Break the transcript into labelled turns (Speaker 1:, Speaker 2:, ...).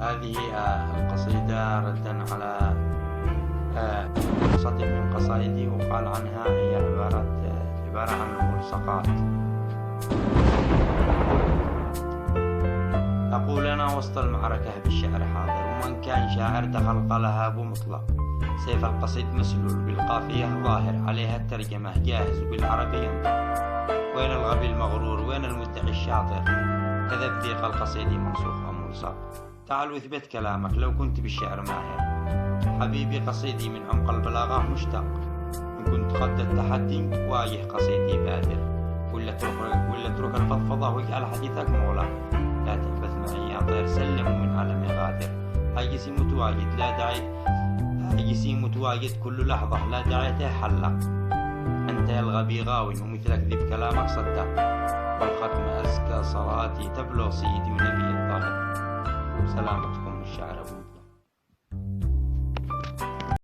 Speaker 1: هذه القصيدة ردا على قصيدة من قصائدي، وقال عنها هي عبارة عن الملصقات. أقول أنا وسط المعركة بالشعر حاضر، ومن كان شاعر دخل قالها أبو مطلق. سيف القصيد مسلول بالقافية ظاهر، عليها الترجمة جاهز وبالعربي ينطق. وين الغبي المغرور، وين المدعي الشاطر، كذب ذيق القصيد منسوخ وملصق. تعال واثبت كلامك لو كنت بالشعر ماهر، حبيبي قصيدي من عمق البلاغة مشتق. إن كنت قد التحدي واجه قصيدي بادر، ولا اترك الفضفضة واجعل حديثك مولى. لا تحبث معي يا طير سلم من عالم غادر، حاجسي متواجد لا داعي، حاجسي متواجد كل لحظة لا داعي تحلق. أنت يا الغبي غاوي ومثلك ذي بكلامك صدق، والختم أزكى صلاتي تبلغ سيدي ونبي الطاهر. سلامتكم الشعر أبو